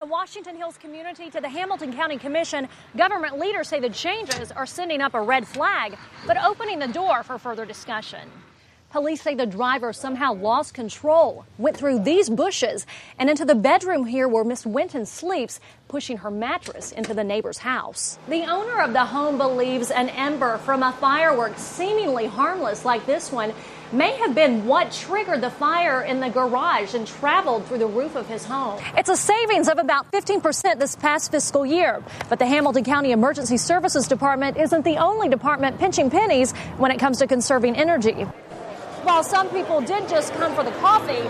The Washington Hills community to the Hamilton County Commission, government leaders say the changes are sending up a red flag, but opening the door for further discussion. Police say the driver somehow lost control, went through these bushes and into the bedroom here where Miss Winton sleeps, pushing her mattress into the neighbor's house. The owner of the home believes an ember from a firework seemingly harmless like this one may have been what triggered the fire in the garage and traveled through the roof of his home. It's a savings of about 15% this past fiscal year. But the Hamilton County Emergency Services Department isn't the only department pinching pennies when it comes to conserving energy. While some people did just come for the coffee,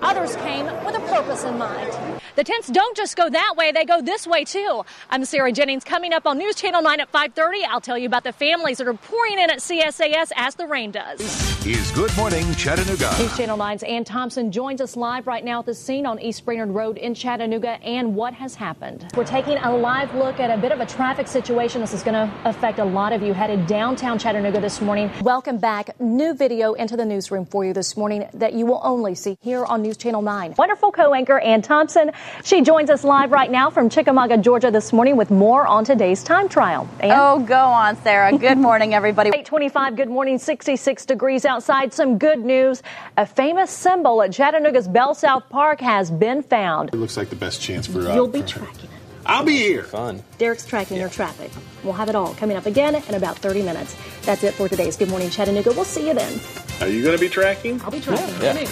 others came with a purpose in mind. The tents don't just go that way, they go this way too. I'm Sarah Jennings. Coming up on News Channel 9 at 5:30, I'll tell you about the families that are pouring in at CSAS as the rain does. This is Good Morning Chattanooga. News Channel 9's Ann Thompson joins us live right now at the scene on East Brainerd Road in Chattanooga. And what has happened? We're taking a live look at a bit of a traffic situation. This is going to affect a lot of you headed downtown Chattanooga this morning. Welcome back. New video into the newsroom for you this morning that you will only see here on News Channel 9. Wonderful co-anchor Ann Thompson. She joins us live right now from Chickamauga, Georgia this morning with more on today's time trial. Ann? Oh, go on, Sarah. Good morning, everybody. 8:25, good morning, 66 degrees outside. Some good news. A famous symbol at Chattanooga's Bell South Park has been found. It looks like the best chance for You'll be tracking it. I'll be here. Fun. Derek's tracking your traffic. We'll have it all coming up again in about 30 minutes. That's it for today's Good Morning Chattanooga. We'll see you then. Are you going to be tracking? I'll be tracking. Yeah.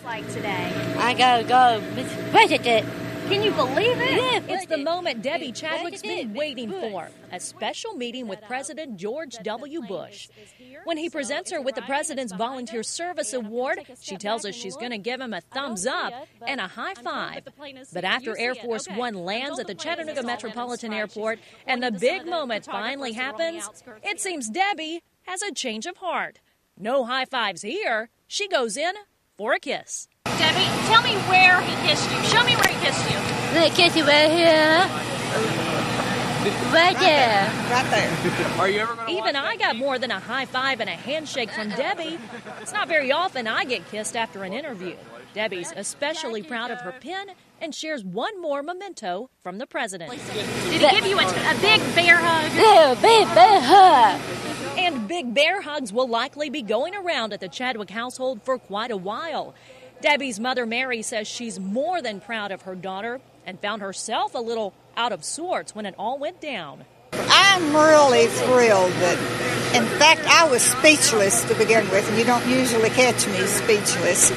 Like today. I gotta go visit it. Can you believe it? Yeah, it's the moment Debbie Chadwick's been waiting for. A special meeting with President George W. Bush. When he presents her with the President's Volunteer Service Award, she tells us she's going to give him a thumbs up and a high five. But after Air Force One lands at the Chattanooga Metropolitan Airport and the big moment finally happens, it seems Debbie has a change of heart. No high fives here. She goes in for a kiss. Debbie, tell me where he kissed you. Show me where he kissed you. They kiss you right here. Right there. Right there. Are you ever going to Even I got more than a high five and a handshake from Debbie. It's not very often I get kissed after an interview. Debbie's especially proud of her pen and shares one more memento from the president. Did he give you a big bear hug? Yeah, big bear hug. And big bear hugs will likely be going around at the Chadwick household for quite a while. Debbie's mother, Mary, says she's more than proud of her daughter and found herself a little out of sorts when it all went down. I'm really thrilled that, in fact, I was speechless to begin with, and you don't usually catch me speechless.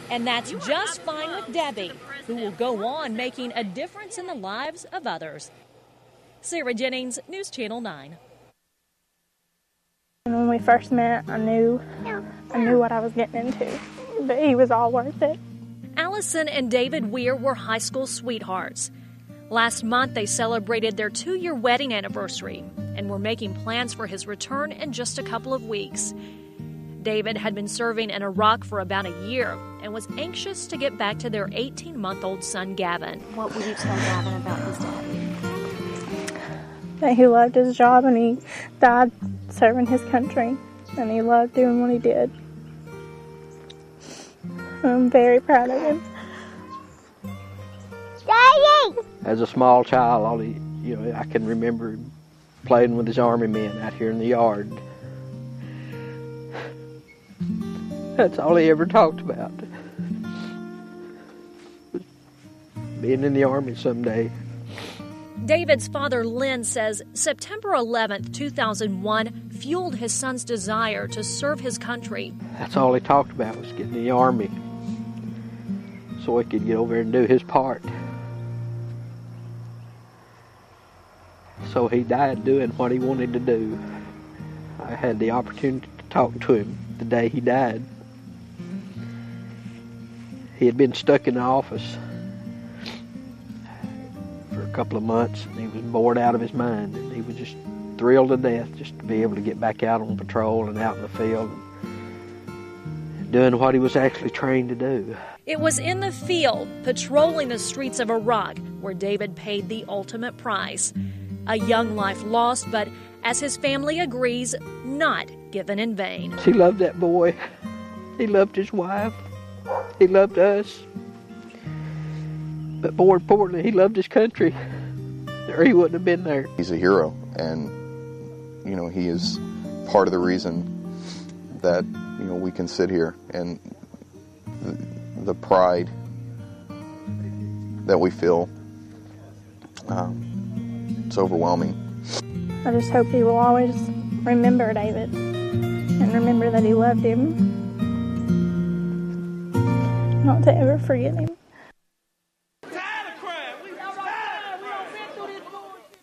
And that's just fine with Debbie, who will go on making a difference in the lives of others. Sarah Jennings, News Channel 9. When we first met, I knew what I was getting into, but he was all worth it. Allison and David Weir were high school sweethearts. Last month, they celebrated their 2-year wedding anniversary and were making plans for his return in just a couple of weeks. David had been serving in Iraq for about a year and was anxious to get back to their 18-month-old son, Gavin. What would you tell Gavin about his daddy? That he loved his job and he died serving his country, and he loved doing what he did. I'm very proud of him. Daddy! As a small child, I can remember him playing with his army men out here in the yard. That's all he ever talked about. Being in the army someday. David's father, Lynn, says September 11th, 2001, fueled his son's desire to serve his country. That's all he talked about, was getting in the army so he could get over and do his part. So he died doing what he wanted to do. I had the opportunity to talk to him the day he died. He had been stuck in the office for a couple of months, and he was bored out of his mind, and he was just thrilled to death just to be able to get back out on patrol and out in the field and doing what he was actually trained to do. It was in the field, patrolling the streets of Iraq, where David paid the ultimate price. A young life lost, but as his family agrees, not given in vain. He loved that boy. He loved his wife. He loved us. But more importantly, he loved his country, or he wouldn't have been there. He's a hero, and, you know, he is part of the reason that, you know, we can sit here, and the pride that we feel, it's overwhelming. I just hope he will always remember David and remember that he loved him. Not to ever forget him.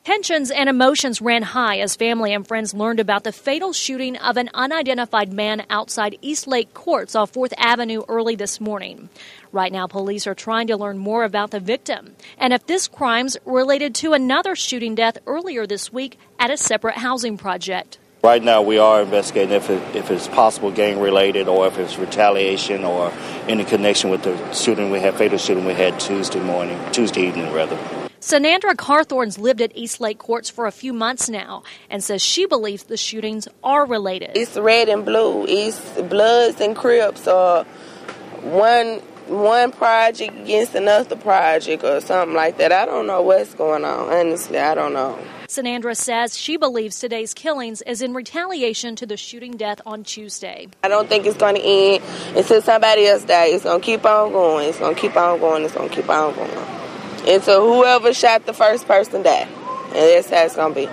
Tensions and emotions ran high as family and friends learned about the fatal shooting of an unidentified man outside Eastlake Courts off 4th Avenue early this morning. Right now, police are trying to learn more about the victim and if this crime's related to another shooting death earlier this week at a separate housing project. Right now, we are investigating if it's possible gang-related or if it's retaliation or any connection with the fatal shooting we had Tuesday evening. Sanandra Carthorne's lived at Eastlake Courts for a few months now and says she believes the shootings are related. It's red and blue. It's Bloods and Crips or one project against another project or something like that. I don't know what's going on. Honestly, I don't know. Sanandra says she believes today's killings is in retaliation to the shooting death on Tuesday. I don't think it's going to end until somebody else dies. It's going to keep on going. It's going to keep on going. It's going to keep on going. Until whoever shot the first person died. And that's how it's going to be.